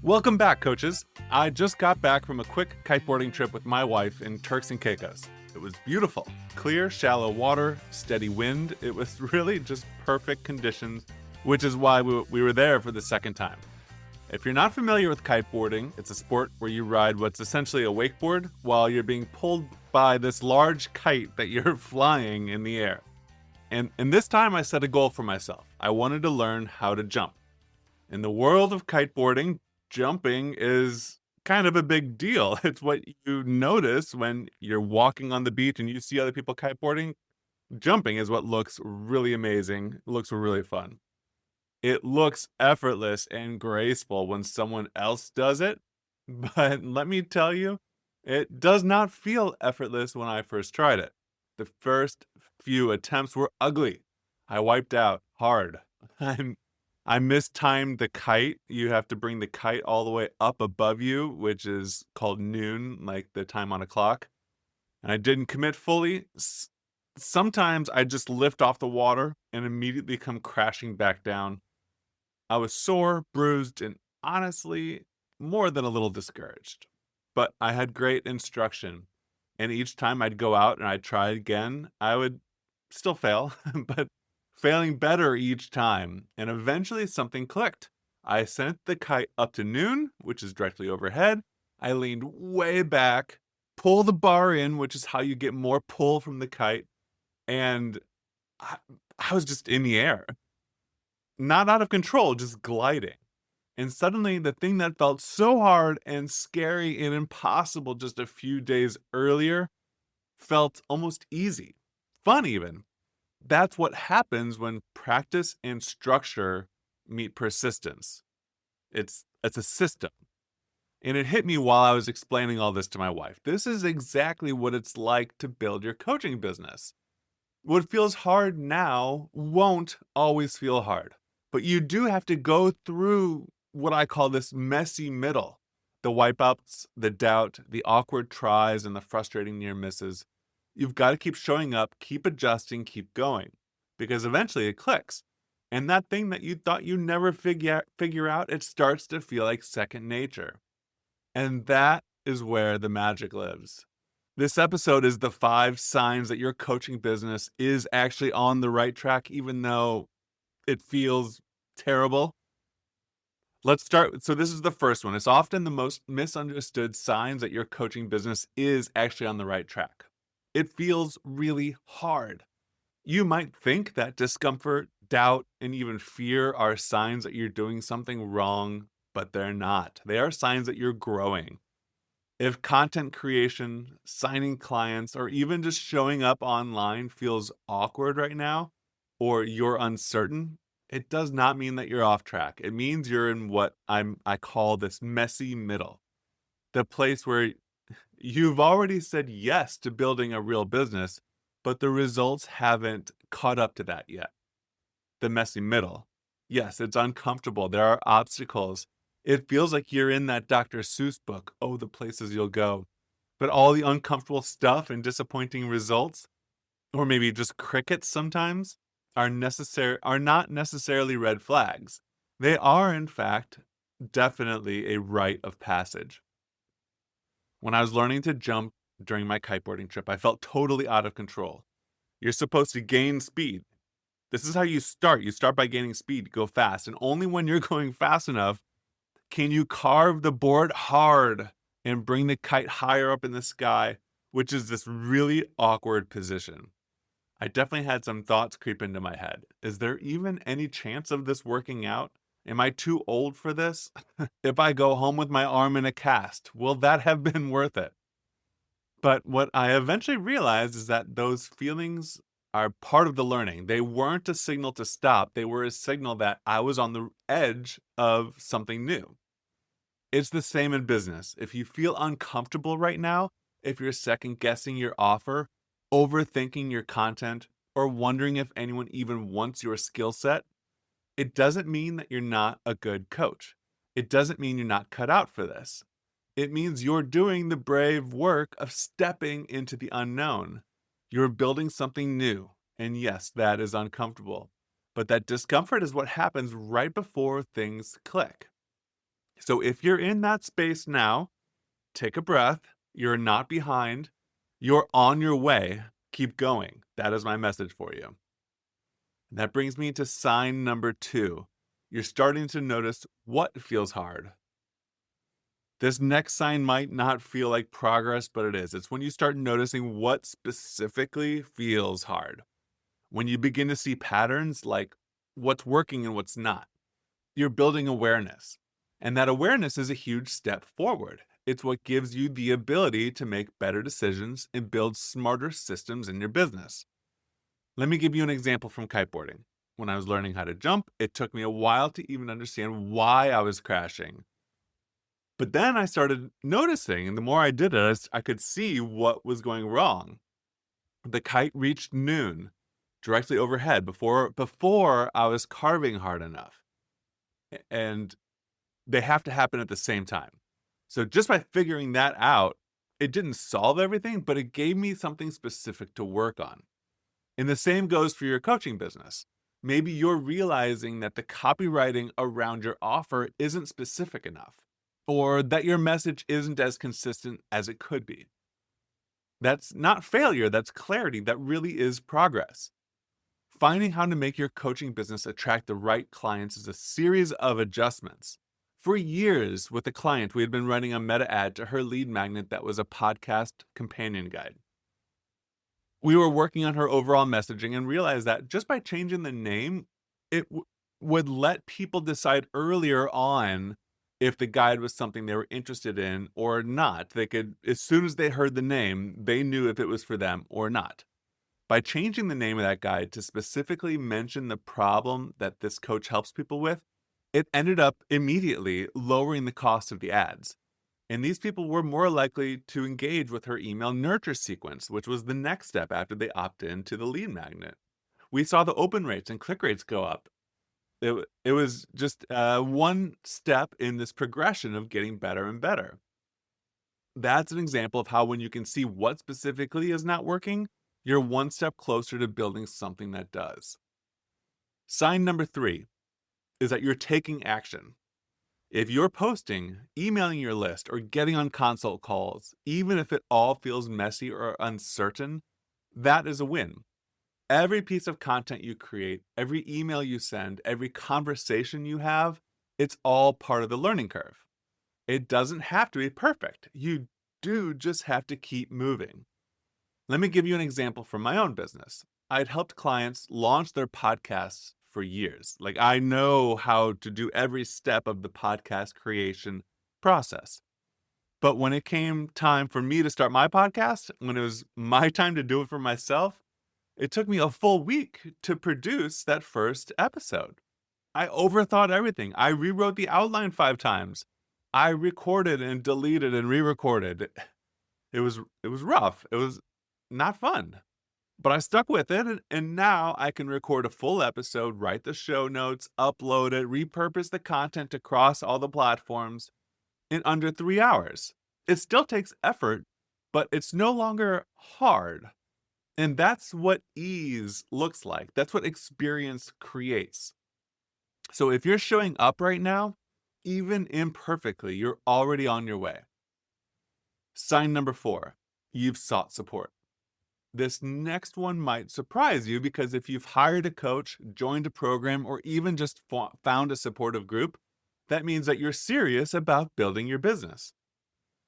Welcome back, coaches. I just got back from a quick kiteboarding trip with my wife in Turks and Caicos. It was beautiful. Clear, shallow water, steady wind. It was really just perfect conditions, which is why we were there for the second time. If you're not familiar with kiteboarding, it's a sport where you ride what's essentially a wakeboard while you're being pulled by this large kite that you're flying in the air. And this time I set a goal for myself. I wanted to learn how to jump. In the world of kiteboarding, jumping is kind of a big deal. It's what you notice when you're walking on the beach and you see other people kiteboarding. Jumping is what looks really amazing, looks really fun. It looks effortless and graceful when someone else does it, but let me tell you, it does not feel effortless when I first tried it. The first few attempts were ugly. I wiped out hard. I mistimed the kite. You have to bring the kite all the way up above you, which is called noon, like the time on a clock. And I didn't commit fully. Sometimes I just lift off the water and immediately come crashing back down. I was sore, bruised, and honestly, more than a little discouraged. But I had great instruction. And each time I'd go out and I'd try again, I would still fail, but failing better each time. And eventually something clicked. I sent the kite up to noon, which is directly overhead. I leaned way back, pull the bar in, which is how you get more pull from the kite. And I was just in the air. Not out of control, just gliding. And suddenly, the thing that felt so hard and scary and impossible just a few days earlier felt almost easy, fun even. That's what happens when practice and structure meet persistence. It's a system. And it hit me while I was explaining all this to my wife. This is exactly what it's like to build your coaching business. What feels hard now won't always feel hard. But you do have to go through what I call this messy middle. The wipeouts, the doubt, the awkward tries, and the frustrating near misses. You've got to keep showing up, keep adjusting, keep going. Because eventually it clicks. And that thing that you thought you'd never figure out, it starts to feel like second nature. And that is where the magic lives. This episode is the 5 signs that your coaching business is actually on the right track, even though it feels terrible. Let's start. So this is the first one. It's often the most misunderstood signs that your coaching business is actually on the right track. It feels really hard. You might think that discomfort, doubt, and even fear are signs that you're doing something wrong, but they're not. They are signs that you're growing. If content creation, signing clients, or even just showing up online feels awkward right now, or you're uncertain, it does not mean that you're off track. It means you're in what I call this messy middle. The place where you've already said yes to building a real business, but the results haven't caught up to that yet. The messy middle. Yes, it's uncomfortable. There are obstacles. It feels like you're in that Dr. Seuss book, Oh, the Places You'll Go. But all the uncomfortable stuff and disappointing results, or maybe just crickets sometimes, are not necessarily red flags. They are, in fact, definitely a rite of passage. When I was learning to jump during my kiteboarding trip, I felt totally out of control. You're supposed to gain speed. This is how you start. You start by gaining speed, go fast. And only when you're going fast enough can you carve the board hard and bring the kite higher up in the sky, which is this really awkward position. I definitely had some thoughts creep into my head. Is there even any chance of this working out? Am I too old for this? If I go home with my arm in a cast, will that have been worth it? But what I eventually realized is that those feelings are part of the learning. They weren't a signal to stop. They were a signal that I was on the edge of something new. It's the same in business. If you feel uncomfortable right now, if you're second guessing your offer, overthinking your content, or wondering if anyone even wants your skill set, it doesn't mean that you're not a good coach. It doesn't mean you're not cut out for this. It means you're doing the brave work of stepping into the unknown. You're building something new. And yes, that is uncomfortable. But that discomfort is what happens right before things click. So if you're in that space now, take a breath. You're not behind. You're on your way. Keep going. That is my message for you. That brings me to sign number 2. You're starting to notice what feels hard. This next sign might not feel like progress, but it is. It's when you start noticing what specifically feels hard. When you begin to see patterns like what's working and what's not. You're building awareness. And that awareness is a huge step forward. It's what gives you the ability to make better decisions and build smarter systems in your business. Let me give you an example from kiteboarding. When I was learning how to jump, it took me a while to even understand why I was crashing. But then I started noticing, and the more I did it, I could see what was going wrong. The kite reached noon directly overhead before I was carving hard enough. And they have to happen at the same time. So just by figuring that out, it didn't solve everything, but it gave me something specific to work on. And the same goes for your coaching business. Maybe you're realizing that the copywriting around your offer isn't specific enough, or that your message isn't as consistent as it could be. That's not failure, that's clarity. That really is progress. Finding how to make your coaching business attract the right clients is a series of adjustments. For years, with a client, we had been running a meta ad to her lead magnet that was a podcast companion guide. We were working on her overall messaging and realized that just by changing the name, it would let people decide earlier on if the guide was something they were interested in or not. They could, as soon as they heard the name, they knew if it was for them or not. By changing the name of that guide to specifically mention the problem that this coach helps people with, it ended up immediately lowering the cost of the ads. And these people were more likely to engage with her email nurture sequence, which was the next step after they opt in to the lead magnet. We saw the open rates and click rates go up. It was just one step in this progression of getting better and better. That's an example of how when you can see what specifically is not working, you're one step closer to building something that does. Sign number 3 is that you're taking action. If you're posting, emailing your list, or getting on consult calls, even if it all feels messy or uncertain, that is a win. Every piece of content you create, every email you send, every conversation you have, it's all part of the learning curve. It doesn't have to be perfect. You do just have to keep moving. Let me give you an example from my own business. I'd helped clients launch their podcasts for years. Like, I know how to do every step of the podcast creation process. But when it came time for me to start my podcast, when it was my time to do it for myself, it took me a full week to produce that first episode. I overthought everything. I rewrote the outline 5 times. I recorded and deleted and re-recorded. It was rough. It was not fun. But I stuck with it, and now I can record a full episode, write the show notes, upload it, repurpose the content across all the platforms in under 3 hours. It still takes effort, but it's no longer hard. And that's what ease looks like. That's what experience creates. So if you're showing up right now, even imperfectly, you're already on your way. Sign number 4, you've sought support. This next one might surprise you because if you've hired a coach, joined a program, or even just found a supportive group, that means that you're serious about building your business.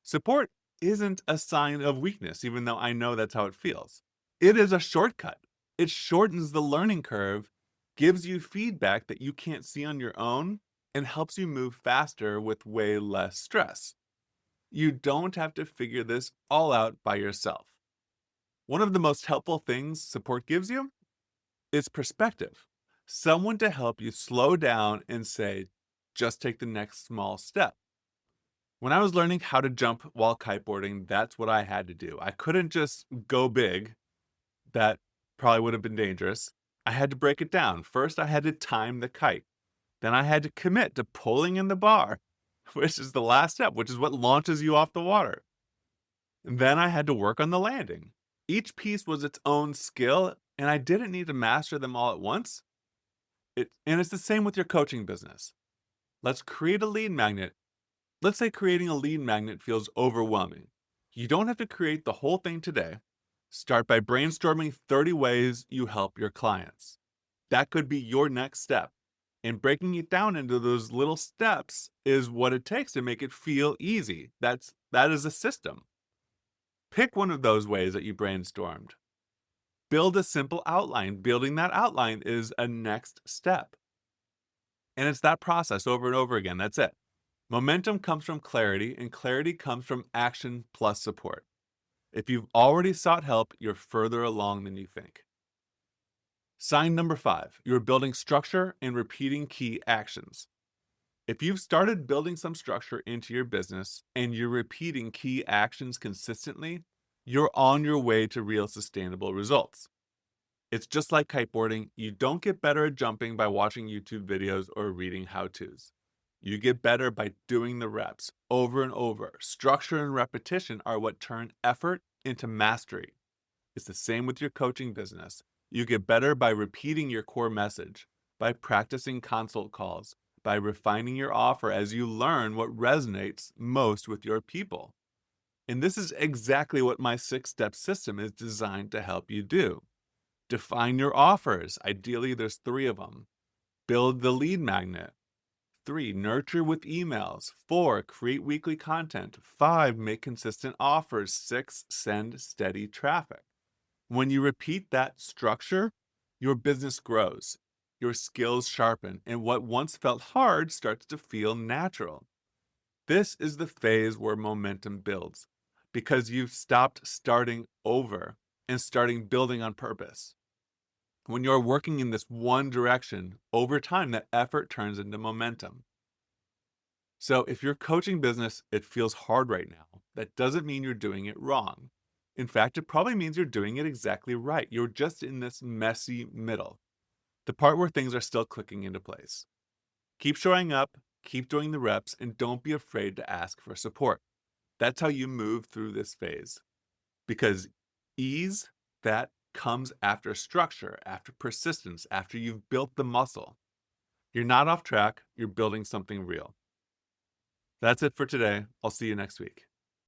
Support isn't a sign of weakness, even though I know that's how it feels. It is a shortcut. It shortens the learning curve, gives you feedback that you can't see on your own, and helps you move faster with way less stress. You don't have to figure this all out by yourself. One of the most helpful things support gives you is perspective. Someone to help you slow down and say, just take the next small step. When I was learning how to jump while kiteboarding, that's what I had to do. I couldn't just go big. That probably would have been dangerous. I had to break it down. First, I had to time the kite. Then I had to commit to pulling in the bar, which is the last step, which is what launches you off the water. And then I had to work on the landing. Each piece was its own skill, and I didn't need to master them all at once. And it's the same with your coaching business. Let's create a lead magnet Let's say creating a lead magnet feels overwhelming. You don't have to create the whole thing today. Start by brainstorming 30 ways you help your clients. That could be your next step. And breaking it down into those little steps is what it takes to make it feel easy. That is a system. Pick one of those ways that you brainstormed. Build a simple outline. Building that outline is a next step. And it's that process over and over again. That's it. Momentum comes from clarity, and clarity comes from action plus support. If you've already sought help, you're further along than you think. Sign number 5, you're building structure and repeating key actions. If you've started building some structure into your business and you're repeating key actions consistently, you're on your way to real sustainable results. It's just like kiteboarding. You don't get better at jumping by watching YouTube videos or reading how-tos. You get better by doing the reps over and over. Structure and repetition are what turn effort into mastery. It's the same with your coaching business. You get better by repeating your core message, by practicing consult calls, by refining your offer as you learn what resonates most with your people. And this is exactly what my 6-step system is designed to help you do. Define your offers. Ideally, there's 3 of them. Build the lead magnet. 3, nurture with emails. 4, create weekly content. 5, make consistent offers. 6, send steady traffic. When you repeat that structure, your business grows, your skills sharpen, and what once felt hard starts to feel natural. This is the phase where momentum builds, because you've stopped starting over and starting building on purpose. When you're working in this one direction, over time, that effort turns into momentum. So if your coaching business, it feels hard right now, that doesn't mean you're doing it wrong. In fact, it probably means you're doing it exactly right. You're just in this messy middle, the part where things are still clicking into place. Keep showing up, keep doing the reps, and don't be afraid to ask for support. That's how you move through this phase. Because ease, that comes after structure, after persistence, after you've built the muscle. You're not off track, you're building something real. That's it for today. I'll see you next week.